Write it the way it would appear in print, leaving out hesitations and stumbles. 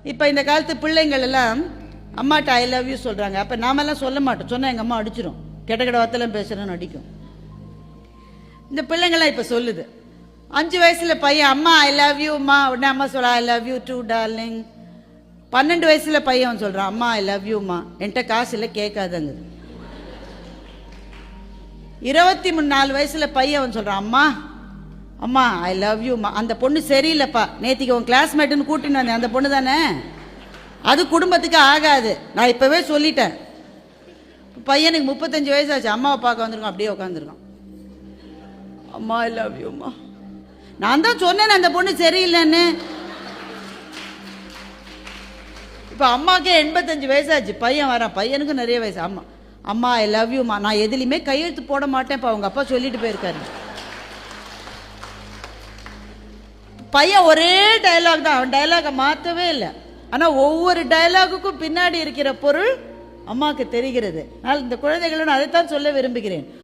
இப்போ இந்த காலத்து பிள்ளைங்கள் எல்லாம் அம்மாட்ட ஐ லவ் யூ சொல்கிறாங்க. அப்போ நாமெல்லாம் சொல்ல மாட்டோம். சொன்னால் எங்கள் அம்மா அடிச்சிடும். கெட்ட கெட்ட வார்த்தைலாம் பேசுகிறேன்னு அடிக்கும். இந்த பிள்ளைங்களாம் இப்போ சொல்லுது. 5 வயசுல பையன் அம்மா ஐ லவ் யூ அம்மா, உடனே அம்மா சொல்ல I love you too darling. 12 வயசுல பையன் சொல்கிறான் அம்மா ஐ லவ் யூம்மா, என்கிட்ட காசு இல்லை கேட்காதங்க. 24 வயசுல பையன் சொல்கிறான் அம்மா அம்மா ஐ லவ் யூம்மா. அந்த பொண்ணு சரியில்லைப்பா, நேத்திக்கு உன் கிளாஸ்மேட்டுன்னு கூட்டின்னு வந்தேன், அந்த பொண்ணு தானே, அது குடும்பத்துக்கு ஆகாது, நான் இப்போவே சொல்லிட்டேன். பையனுக்கு 35 வயசு ஆச்சு, அம்மாவை பார்க்க வந்திருக்கான், அப்படியே உட்காந்துருக்கான். அம்மா ஐ லவ் யூம்மா. நான் தான் சொன்னேன் அந்த பொண்ணு சரியில்லைன்னு. இப்போ அம்மாக்கே 85 வயசாச்சு, பையன் வரான், பையனுக்கு நிறைய வயசு. அம்மா அம்மா ஐ லவ் யூம்மா, நான் எதுலையுமே கையெழுத்து போட மாட்டேன்ப்பா, அவங்க அப்பா சொல்லிட்டு போயிருக்காரு. பையன் ஒரே டயலாக் தான், அவன் டயலாகை மாற்றவே இல்லை. ஆனால் ஒவ்வொரு டயலாகுக்கும் பின்னாடி இருக்கிற பொருள் அம்மாவுக்கு தெரிகிறது. நான் இந்த குழந்தைகளும் அதைத்தான் சொல்ல விரும்புகிறேன்.